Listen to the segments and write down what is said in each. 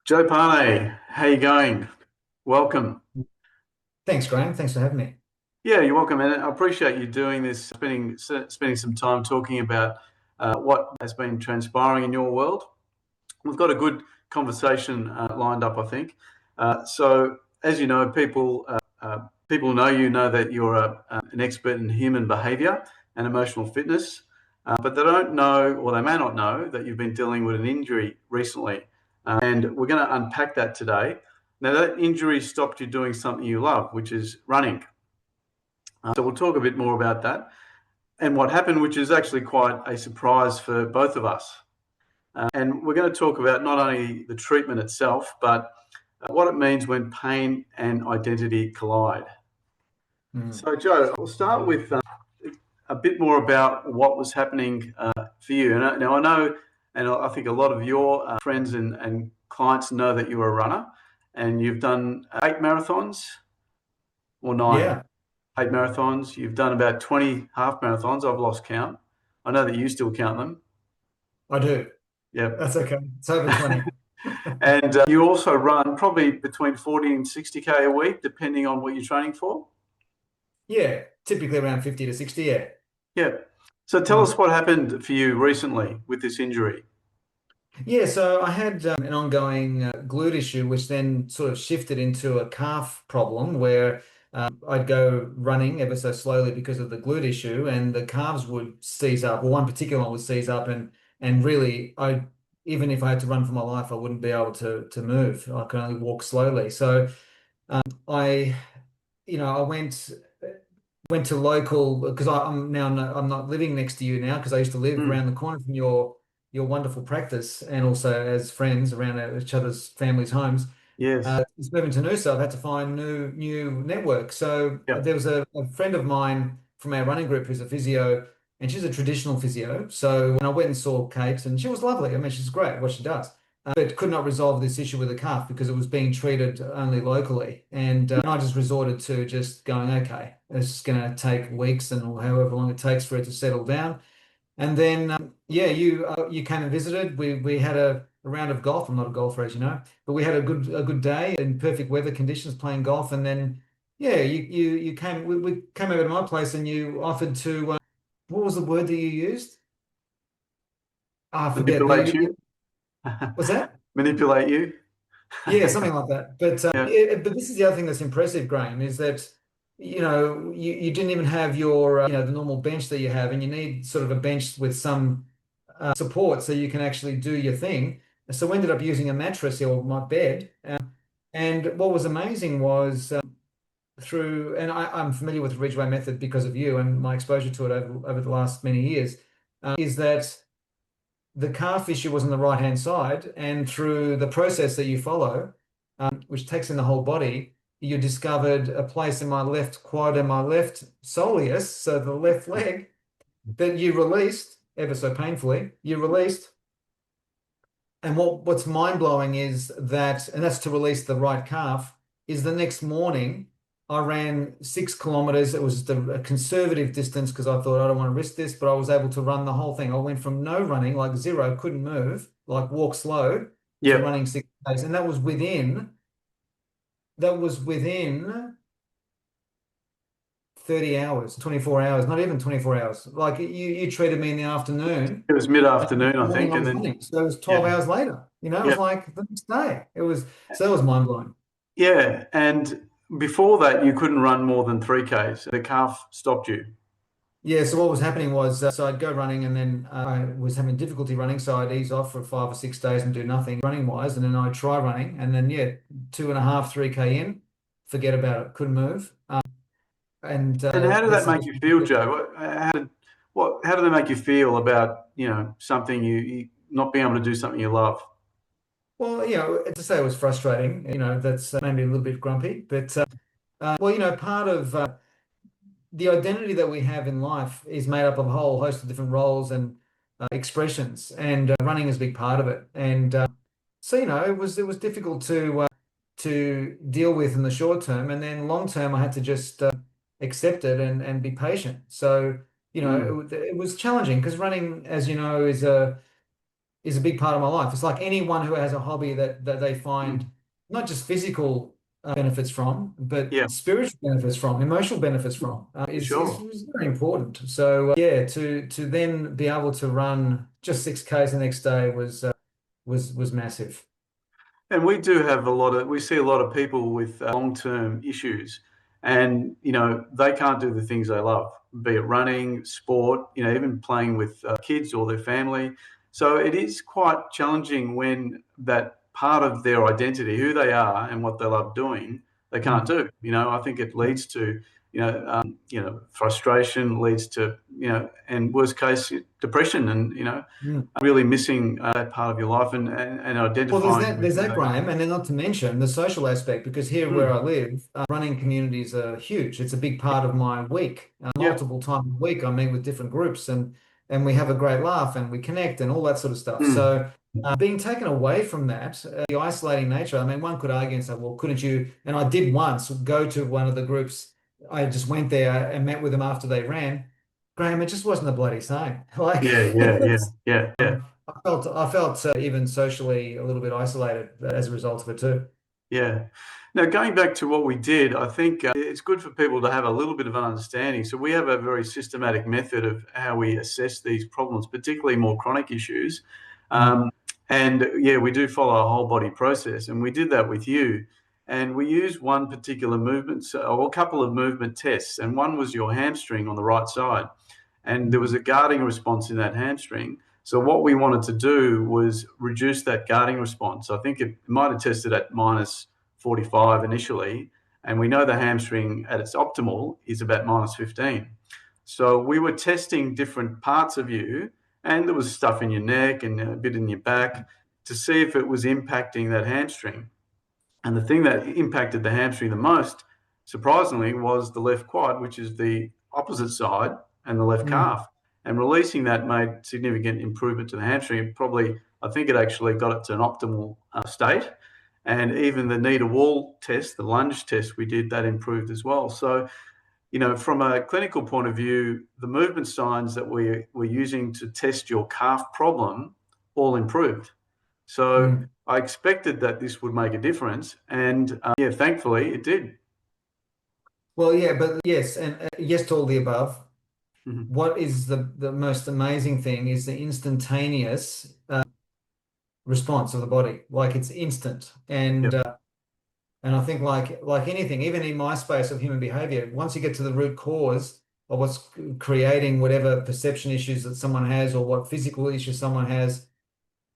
Joe Pane, how you going? Welcome. Thanks, Graham. Thanks for having me. Yeah, you're welcome, and I appreciate you doing this, spending some time talking about what has been transpiring in your world. We've got a good conversation lined up, I think. So, as you know, people know you know that you're an expert in human behaviour and emotional fitness, but they don't know, or they may not know, that you've been dealing with an injury recently, and we're going to unpack that today. Now, that injury stopped you doing something you love, which is running. So we'll talk a bit more about that and what happened, which is actually quite a surprise for both of us. And we're going to talk about not only the treatment itself, but what it means when pain and identity collide. Mm. So, Joe, we'll start with a bit more about what was happening for you. And now I know, and I think a lot of your friends and clients know that you're a runner and you've done 8 marathons or nine. Yeah, 8 marathons. You've done about 20 half marathons. I've lost count. I know that you still count them. I do. Yep. That's okay. It's over 20. And you also run probably between 40 and 60K a week, depending on what you're training for. Yeah, typically around 50 to 60. Yeah. Yeah. So tell Mm. us what happened for you recently with this injury. Yeah, so I had an ongoing glute issue, which then sort of shifted into a calf problem where I'd go running ever so slowly because of the glute issue, and the calves would seize up, or one particular one would seize up, and really, I even if I had to run for my life, I wouldn't be able to move. I could only walk slowly. So I I went to local because I'm now I'm not living next to you now because I used to live Mm. around the corner from your wonderful practice and also as friends around each other's families' homes. Yes. Just moving to Noosa, I've had to find new network. So Yep. there was a friend of mine from our running group who's a physio, and she's a traditional physio. So when I went and saw Kate, and she was lovely. I mean, she's great at what she does, but could not resolve this issue with the calf because it was being treated only locally. And I just resorted to just going, okay, it's going to take weeks and however long it takes for it to settle down. And then, yeah, you came and visited. We had a round of golf. I'm not a golfer, as you know, but we had a good day in perfect weather conditions playing golf. And then, yeah, you came. We came over to my place, and you offered to. What was the word that you used? Ah, I forget. But Manipulate you. what's that? Manipulate you. Yeah, something like that. But Yeah. but this is the other thing that's impressive, Graham, is that you didn't even have your the normal bench that you have, and you need sort of a bench with some support so you can actually do your thing. So we ended up using a mattress or my bed. And what was amazing was and I'm familiar with Ridgway Method because of you and my exposure to it over the last many years, is that the calf issue was on the right hand side, and through the process that you follow, which takes in the whole body, you discovered a place in my left quad and my left soleus, so the left leg, that you released ever so painfully. You released, and what's mind blowing is that, and that's to release the right calf, is the next morning. I ran 6 kilometers. It was just a conservative distance because I thought I don't want to risk this, but I was able to run the whole thing. I went from no running, like zero, couldn't move, like walk slow, to Yep. running 6 days. And that was within 30 hours, 24 hours, not even 24 hours. Like you treated me in the afternoon, It was and the mid-afternoon, I morning think, I and was then running. So it was yeah, 12 hours later. It yeah, was like the next day. So that was mind blowing. yeah. And before that, you couldn't run more than 3Ks. The calf stopped you. Yeah, so what was happening was, so I'd go running and then I was having difficulty running. So I'd ease off for 5 or 6 days and do nothing running wise. And then I'd try running. And then, yeah, 2.5, 3K in, forget about it, couldn't move. And And how did that that's the make you feel, Joe? How did that make you feel about something you not being able to do something you love? well, to say it was frustrating, that's maybe a little bit grumpy. But, well, part of the identity that we have in life is made up of a whole host of different roles and expressions. And running is a big part of it. And so, it was difficult to deal with in the short term, and then long term, I had to just accept it and be patient. So, Mm. it was challenging because running, as you know, is a is a big part of my life. It's like anyone who has a hobby that they find Mm. not just physical benefits from, but Yeah, spiritual benefits from, emotional benefits from, for sure. is very important. So yeah, to then be able to run just 6Ks the next day was massive. And we do have we see a lot of people with long-term issues, and they can't do the things they love, be it running, sport, even playing with kids or their family. So it is quite challenging when that part of their identity, who they are and what they love doing, they can't Mm. do. I think it leads to frustration, leads to and worst case depression, and Mm. really missing that part of your life, and Well, identifying with, there's that, Graham, and then not to mention the social aspect, because here where mm, I live, running communities are huge. It's a big part of my week. yep, Multiple times a week, I meet with different groups, and we have a great laugh and we connect and all that sort of stuff. mm, So, being taken away from that, the isolating nature. I mean, one could argue and say, well, couldn't you? And I did once go to one of the groups. I just went there and met with them after they ran. Graham, it just wasn't the bloody same. Like, yeah, yeah, yeah, yeah, yeah. I felt even socially a little bit isolated as a result of it too. Yeah. Now, going back to what we did, I think it's good for people to have a little bit of an understanding. So we have a very systematic method of how we assess these problems, particularly more chronic issues. Mm, Um, and yeah, we do follow a whole body process, and we did that with you. And we used one particular movement, or a couple of movement tests, and one was your hamstring on the right side, and there was mm, a guarding response in that hamstring. So what we wanted to do was reduce that guarding response. I think it might have tested at minus 45 initially, and we know the hamstring at its optimal is about minus 15. So we were testing different parts of you, and there was stuff in your neck and a bit in your back to see if it was impacting that hamstring. And the thing that impacted the hamstring the most, surprisingly, was the left quad, which is the opposite side, and the left mm, calf. And releasing that made significant improvement to the hamstring. Probably, I think it actually got it to an optimal state. And even the knee to wall test, the lunge test we did, that improved as well. So, from a clinical point of view, the movement signs that we were using to test your calf problem all improved. So mm. I expected that this would make a difference, and yeah, thankfully it did. Well, yeah, but yes, and yes to all the above. Mhm. What is the most amazing thing is the instantaneous response of the body. Like it's instant, Yep. and I think like anything, even in my space of human behavior, once you get to the root cause of what's creating whatever perception issues that someone has or what physical issues someone has,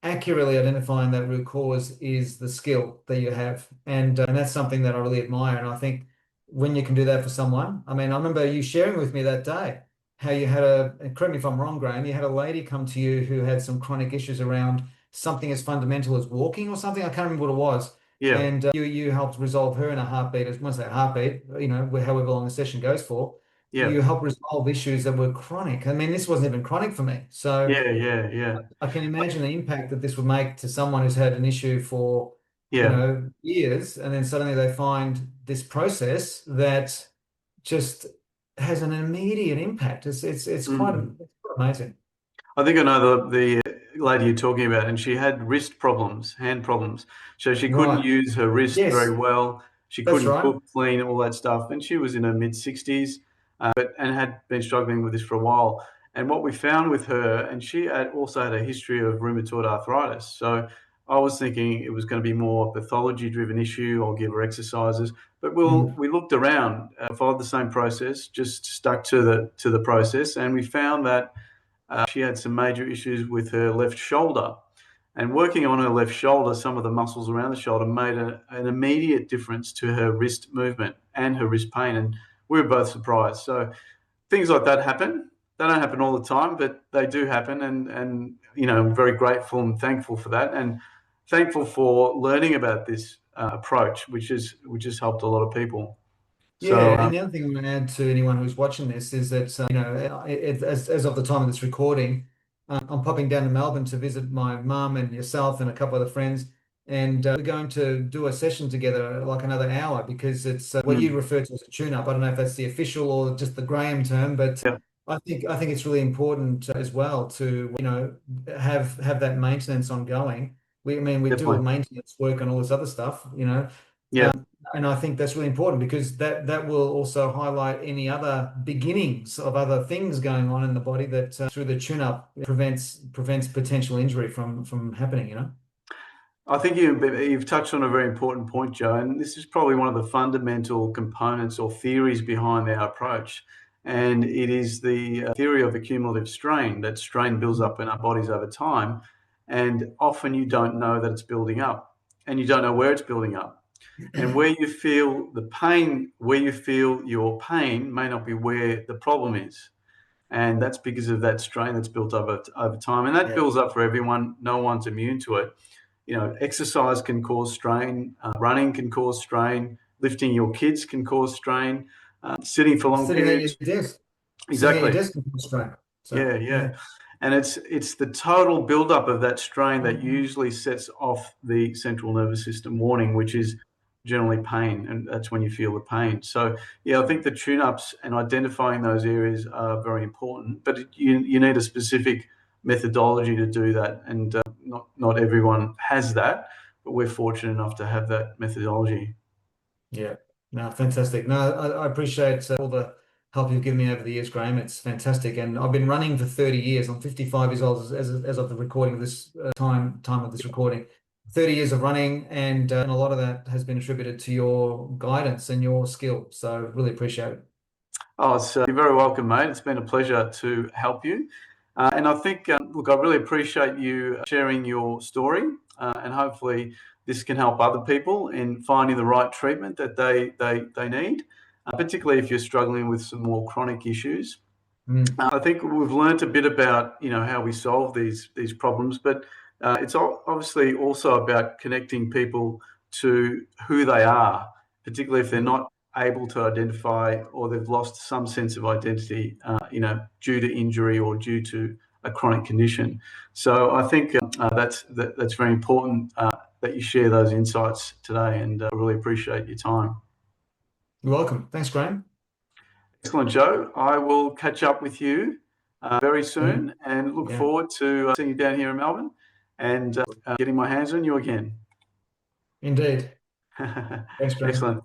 accurately identifying that root cause is the skill that you have, and that's something that I really admire. And I think when you can do that for someone, I mean, I remember you sharing with me that day how you had and correct me if I'm wrong, Graham, you had a lady come to you who had some chronic issues around something as fundamental as walking or something. I can't remember what it was. Yeah. And you helped resolve her in a heartbeat, as once that heartbeat, however long the session goes for, Yeah. you helped resolve issues that were chronic. I mean, this wasn't even chronic for me. So Yeah. Yeah. Yeah. I can imagine the impact that this would make to someone who's had an issue for, Yeah. years, and then suddenly they find this process that just has an immediate impact. Mm. It's quite amazing. I think I know the lady you're talking about, and she had wrist problems, hand problems. So she couldn't Right. use her wrist very Yes, well. She that's couldn't right. cook, clean, all that stuff. And she was in her mid 60s, and had been struggling with this for a while. And what we found with her, and she also had a history of rheumatoid arthritis. So I was thinking it was going to be more pathology driven issue. I'll give her exercises, but Mm, we looked around, followed the same process, just stuck to the process, and we found that she had some major issues with her left shoulder. And working on her left shoulder, some of the muscles around the shoulder made an immediate difference to her wrist movement and her wrist pain. And we were both surprised. So things like that happen. They don't happen all the time, but they do happen. And I'm very grateful and thankful for that. And thankful for learning about this approach, which has helped a lot of people. So, yeah, and the other thing I'm going to add to anyone who's watching this is that as of the time of this recording, I'm popping down to Melbourne to visit my mum and yourself and a couple of other friends, and we're going to do a session together, like another hour, because it's what you mm, refer to as a tune-up. I don't know if that's the official or just the Graham term, but yeah. I think it's really important as well to, have that maintenance ongoing. We do Definitely. maintenance work on all this other stuff, Yeah. and I think that's really important because that will also highlight any other beginnings of other things going on in the body that through the tune-up prevents potential injury from happening. I think you've touched on a very important point, Joe, and this is probably one of the fundamental components or theories behind our approach. And it is the theory of accumulative strain, that strain builds up in our bodies over time. And often you don't know that it's building up and you don't know where it's building up. And where you feel the pain, where you feel your pain may not be where the problem is. And that's because of that strain that's built over time. And that Yeah. builds up for everyone. No one's immune to it. Exercise can cause strain, running can cause strain, lifting your kids can cause strain, sitting for long Sitting at your periods. desk, sitting at your Exactly. desk can cause strain. So Yeah, yeah. yeah, And it's the total buildup of that strain that usually sets off the central nervous system warning, which is generally pain, and that's when you feel the pain. So yeah, I think the tune-ups and identifying those areas are very important, but you need a specific methodology to do that, and not everyone has that, but we're fortunate enough to have that methodology. yeah. No, fantastic. No, I appreciate all the help you've given me over the years, Graham. It's fantastic, and I've been running for 30 years. I'm 55 years old as of the recording of this time of this recording. 30 years of running, and a lot of that has been attributed to your guidance and your skill. So really appreciate it. Oh, you're very welcome, mate. It's been a pleasure to help you. And I think, look, I really appreciate you sharing your story, and hopefully this can help other people in finding the right treatment that they need, particularly if you're struggling with some more chronic issues. Mm. I think we've learnt a bit about how we solve these problems, but it's obviously also about connecting people to who they are, particularly if they're not able to identify or they've lost some sense of identity, due to injury or due to a chronic condition. So I think that's very important that you share those insights today, and I really appreciate your time. You're welcome. Thanks, Graham. Excellent, Joe. I will catch up with you very Mm. soon and look Yeah, forward to seeing you down here in Melbourne and getting my hands on you again. indeed. Thanks, Graham. Excellent.